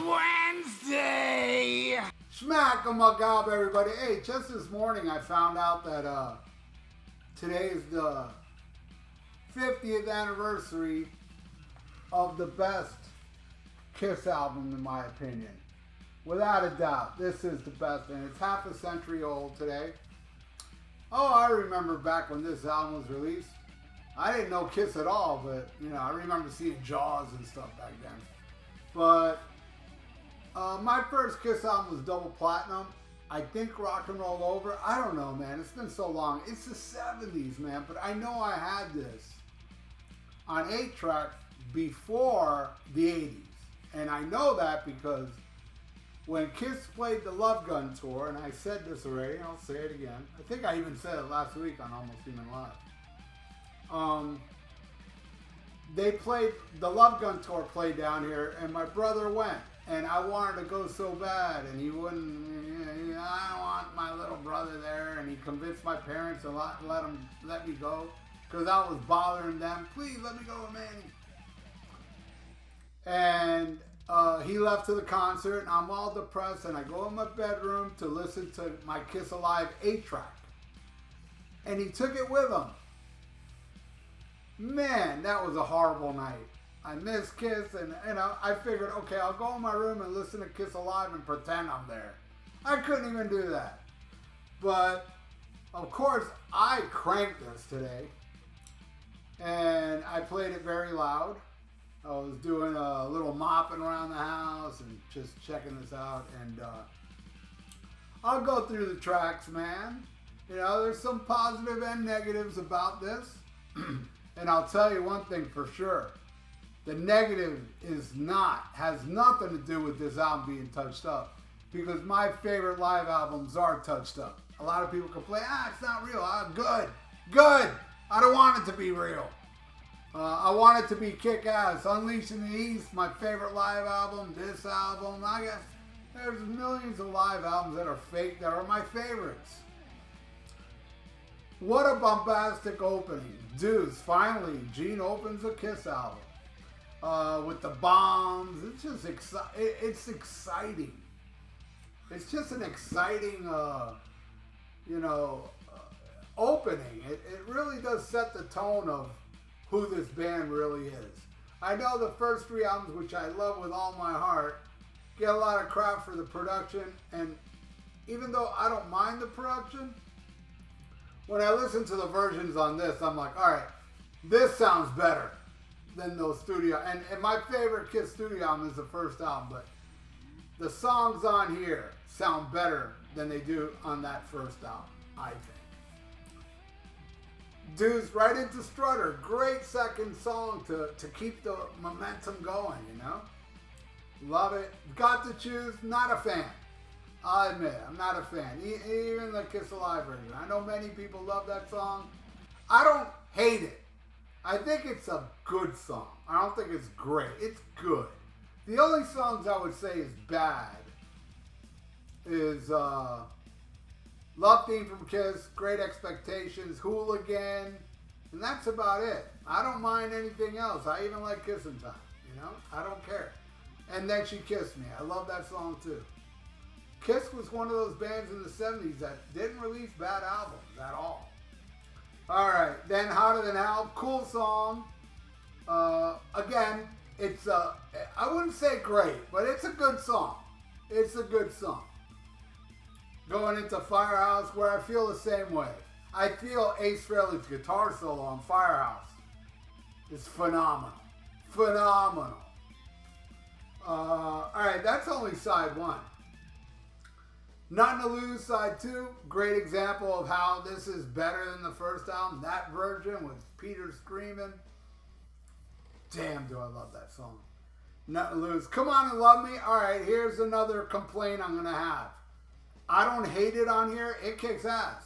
Wednesday! Smack 'em up, everybody. Hey, just this morning I found out that today is the 50th anniversary of the best Kiss album, in my opinion. Without a doubt, this is the best, and it's half a century old today. Oh, I remember back when this album was released. I didn't know Kiss at all, but, you know, I remember seeing Jaws and stuff back then. But my first Kiss album was double platinum. I think Rock and Roll Over. I don't know, man. It's been so long. It's the 70s, man. But I know I had this on 8-track before the 80s. And I know that because when Kiss played the Love Gun tour, and I said this already, and I'll say it again. I think I even said it last week on Almost Human Live. They played, the Love Gun tour played down here, and my brother went. And I wanted to go so bad, and he wouldn't, I don't want my little brother there, and he convinced my parents to let me go, because I was bothering them. Please, let me go with Manny. And he left to the concert, and I'm all depressed, and I go in my bedroom to listen to my Kiss Alive 8-track. And he took it with him. Man, that was a horrible night. I miss Kiss, and I figured, okay, I'll go in my room and listen to Kiss Alive and pretend I'm there. I couldn't even do that. But, of course, I cranked this today. And I played it very loud. I was doing a little mopping around the house and just checking this out. And I'll go through the tracks, man. You know, there's some positive and negatives about this. And I'll tell you one thing for sure. The negative has nothing to do with this album being touched up, because my favorite live albums are touched up. A lot of people complain, it's not real. Good. I don't want it to be real. I want it to be kick-ass. Unleashed in the East, my favorite live album. This album, I guess there's millions of live albums that are fake that are my favorites. What a bombastic opening. Dudes, finally, Gene opens a Kiss album. With the bombs, it's just it's exciting. It's just an exciting, opening. It really does set the tone of who this band really is. I know the first 3 albums, which I love with all my heart, get a lot of crap for the production, and even though I don't mind the production, when I listen to the versions on this, I'm like, all right, this sounds better than those studio, and my favorite Kiss studio album is the first album, but the songs on here sound better than they do on that first album, I think. Dudes, right into Strutter, great second song to keep the momentum going, you know? Love it. Got to Choose, not a fan. I'll admit, I'm not a fan. Even the Kiss Alive version. I know many people love that song. I don't hate it. I think it's a good song. I don't think it's great. It's good. The only songs I would say is bad is Love Theme from Kiss, Great Expectations, Hooligan, and that's about it. I don't mind anything else. I even like Kissin' Time, you know? I don't care. And Then She Kissed Me. I love that song too. Kiss was one of those bands in the 70s that didn't release bad albums at all. Alright, then Hotter Than Hell, cool song. Again, it's I wouldn't say great, but it's a good song. It's a good song. Going into Firehouse, where I feel the same way. I feel Ace Frehley's guitar solo on Firehouse is phenomenal. Phenomenal. Alright, that's only side 1. Nothing to Lose, side 2. Great example of how this is better than the first album. That version with Peter screaming. Damn, do I love that song. Nothing to Lose. Come On and Love Me. Alright, here's another complaint I'm going to have. I don't hate it on here. It kicks ass.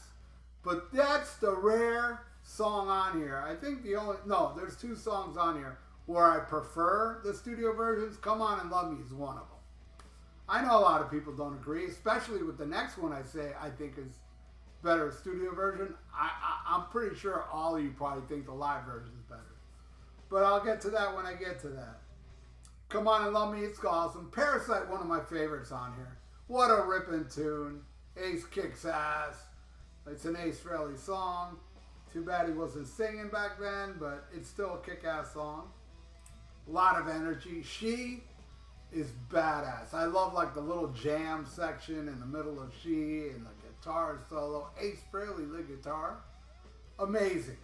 But that's the rare song on here. I think there's 2 songs on here where I prefer the studio versions. Come On and Love Me is one of them. I know a lot of people don't agree, especially with the next one I say I think is better studio version. I'm pretty sure all of you probably think the live version is better. But I'll get to that when I get to that. Come On and Love Me, it's awesome. Parasite, one of my favorites on here. What a ripping tune. Ace kicks ass. It's an Ace Frehley song. Too bad he wasn't singing back then, but it's still a kick-ass song. A lot of energy. She is badass. I love like the little jam section in the middle of She and the guitar solo. Ace Frehley lead guitar. Amazing.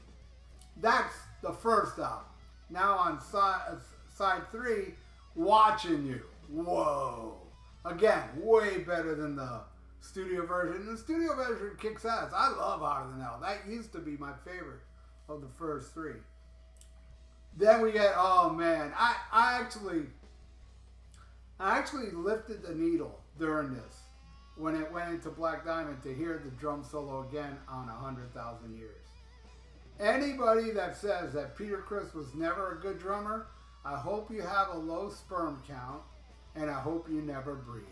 That's the first album. Now on side 3, Watching You. Whoa. Again, way better than the studio version. The studio version kicks ass. I love Hotter Than Hell. That used to be my favorite of the first 3. Then we get, oh man, I actually lifted the needle during this when it went into Black Diamond to hear the drum solo again on 100,000 Years. Anybody that says that Peter Criss was never a good drummer, I hope you have a low sperm count and I hope you never breed.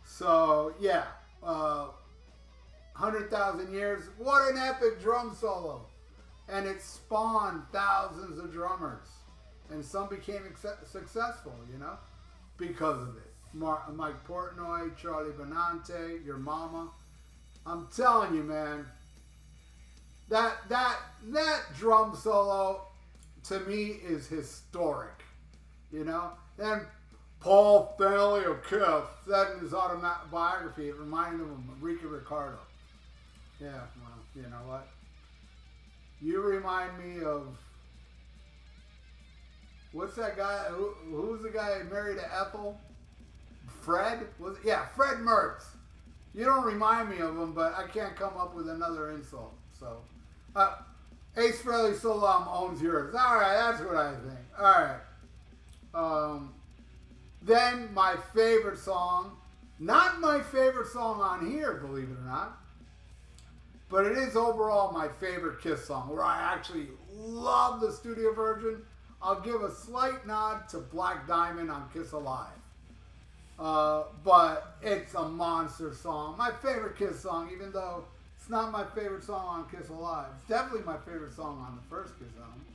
So yeah, 100,000 Years, what an epic drum solo. And it spawned thousands of drummers. And some became successful, you know, because of it. Mike Portnoy, Charlie Benante, Your Mama. I'm telling you, man, that drum solo to me is historic, you know. Then Paul Stanley of Kiss said in his autobiography, it reminded him of Ricky Ricardo. Yeah, well, you know what? You remind me of, what's that guy? Who's the guy married to Ethel? Fred? Yeah, Fred Mertz. You don't remind me of him, but I can't come up with another insult. So, Ace Frehley solo album owns yours. All right, that's what I think. All right. Then my favorite song, not my favorite song on here, believe it or not, but it is overall my favorite Kiss song, where I actually love the studio version. I'll give a slight nod to Black Diamond on Kiss Alive. But it's a monster song. My favorite Kiss song, even though it's not my favorite song on Kiss Alive. It's definitely my favorite song on the first Kiss album.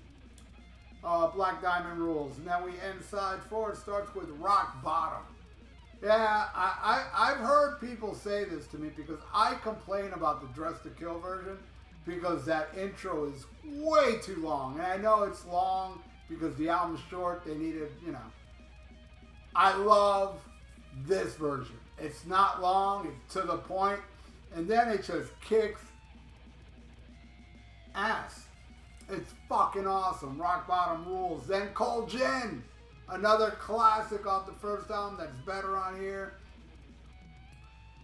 Black Diamond rules. And then we end side 4. It starts with Rock Bottom. Yeah, I've heard people say this to me because I complain about the Dress to Kill version because that intro is way too long. And I know it's long because the album's short. They needed, you know. I love this version. It's not long. It's to the point. And then it just kicks ass. It's fucking awesome. Rock Bottom rules. Then Cold Gin. Another classic off the first album that's better on here.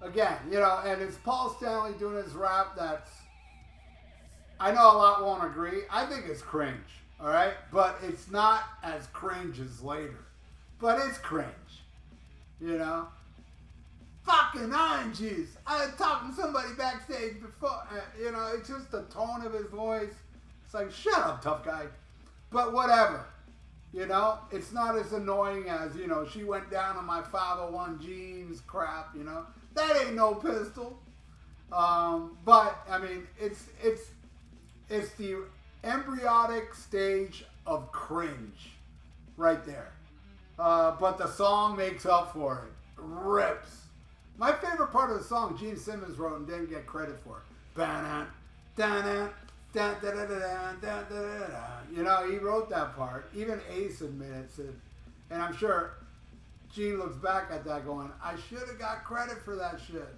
Again, you know, and it's Paul Stanley doing his rap that's, I know a lot won't agree. I think it's cringe, all right? But it's not as cringe as later. But it's cringe, you know? Fucking orange juice. I was talking to somebody backstage before, you know, it's just the tone of his voice. It's like, shut up, tough guy. But whatever. You know, it's not as annoying as, you know, she went down on my 501 jeans crap, you know. That ain't no pistol. But, I mean, it's the embryonic stage of cringe right there. But the song makes up for it. Rips. My favorite part of the song, Gene Simmons wrote and didn't get credit for. Ba-da, da-da, da, da, da, da, da, da, da. You know, he wrote that part. Even Ace admits it. And I'm sure Gene looks back at that going, I should have got credit for that shit.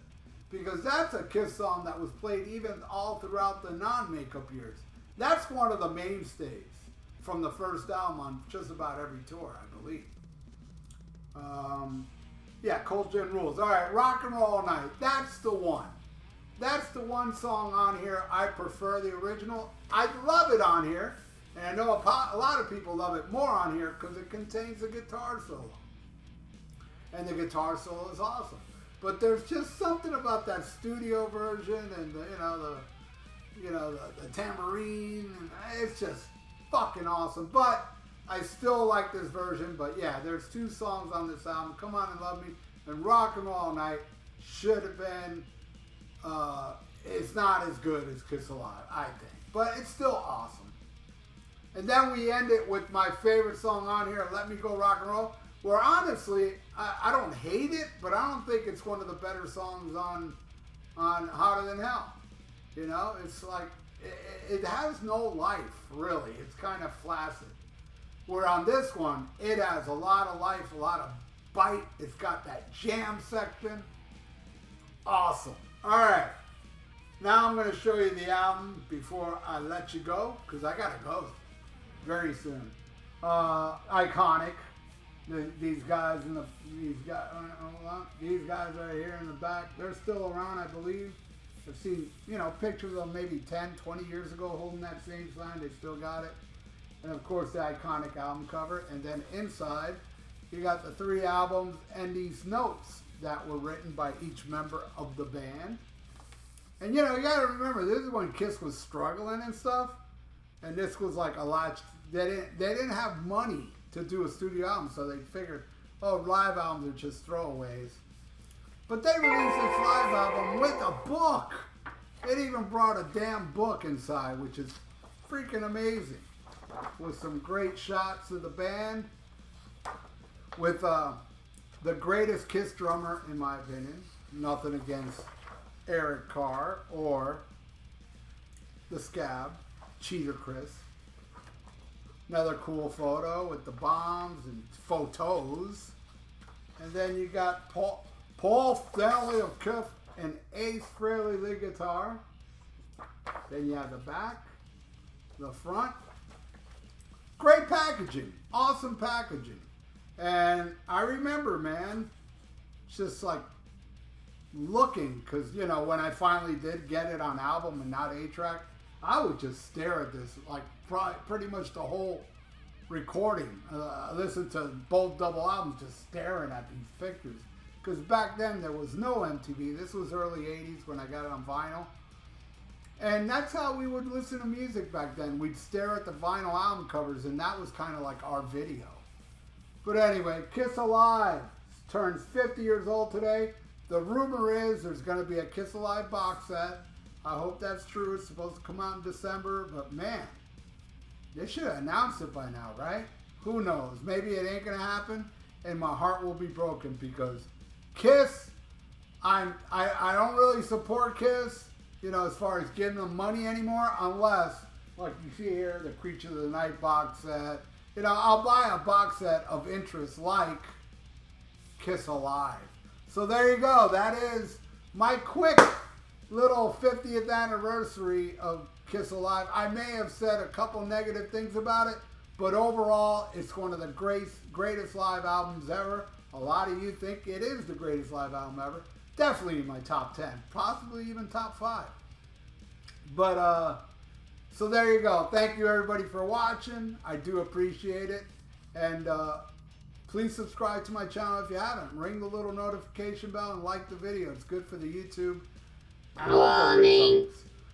Because that's a Kiss song that was played even all throughout the non-makeup years. That's one of the mainstays from the first album on just about every tour, I believe. Yeah, Cold Gin rules. All right, Rock and Roll All Night. That's the one. That's the one song on here. I prefer the original. I love it on here. And I know a lot of people love it more on here because it contains a guitar solo. And the guitar solo is awesome. But there's just something about that studio version and the tambourine. And it's just fucking awesome. But I still like this version. But yeah, there's 2 songs on this album. Come On and Love Me and Rock and Roll All Night should have been. It's not as good as Kiss Alive, I think. But it's still awesome. And then we end it with my favorite song on here, Let Me Go Rock and Roll, where honestly, I don't hate it, but I don't think it's one of the better songs on Hotter Than Hell. You know, it's like, it has no life, really. It's kind of flaccid. Where on this one, it has a lot of life, a lot of bite. It's got that jam section. Awesome. All right. Now I'm going to show you the album before I let you go, because I got to go very soon. Iconic. These guys right here in the back, they're still around, I believe. I've seen, you know, pictures of them maybe 10, 20 years ago holding that same sign. They still got it. And of course the iconic album cover. And then inside, you got the 3 albums and these notes that were written by each member of the band. And you know, you gotta remember, this is when Kiss was struggling and stuff. And this was like a lot, they didn't have money to do a studio album, so they figured, oh, live albums are just throwaways. But they released this live album with a book. It even brought a damn book inside, which is freaking amazing. With some great shots of the band. With the greatest Kiss drummer, in my opinion. Nothing against Eric Carr or the Scab, Cheater Chris. Another cool photo with the bombs and photos. And then you got Paul Stanley of Kiss and Ace Frehley lead guitar. Then you have the back, the front. Great packaging, awesome packaging. And I remember, man, just like looking, because, you know, when I finally did get it on album and not 8-track, I would just stare at this, like pretty much the whole recording. Listen to both double albums, just staring at these pictures. Because back then there was no MTV. This was early 80s when I got it on vinyl. And that's how we would listen to music back then. We'd stare at the vinyl album covers, and that was kind of like our video. But anyway, Kiss Alive turns 50 years old today. The rumor is there's going to be a Kiss Alive box set. I hope that's true. It's supposed to come out in December. But man, they should have announced it by now, right? Who knows? Maybe it ain't going to happen, and my heart will be broken because Kiss, I don't really support Kiss, you know, as far as giving them money anymore, unless, like you see here, the Creature of the Night box set. You know, I'll buy a box set of interest like Kiss Alive. So there you go. That is my quick little 50th anniversary of Kiss Alive. I may have said a couple negative things about it, but overall, it's one of the greatest live albums ever. A lot of you think it is the greatest live album ever. Definitely in my top 10, possibly even top 5. But, so there you go. Thank you everybody for watching. I do appreciate it. And please subscribe to my channel if you haven't. Ring the little notification bell and like the video. It's good for the YouTube algorithms.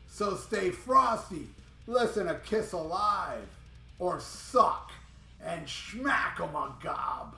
So stay frosty. Listen to Kiss Alive or suck and smack 'em on gob.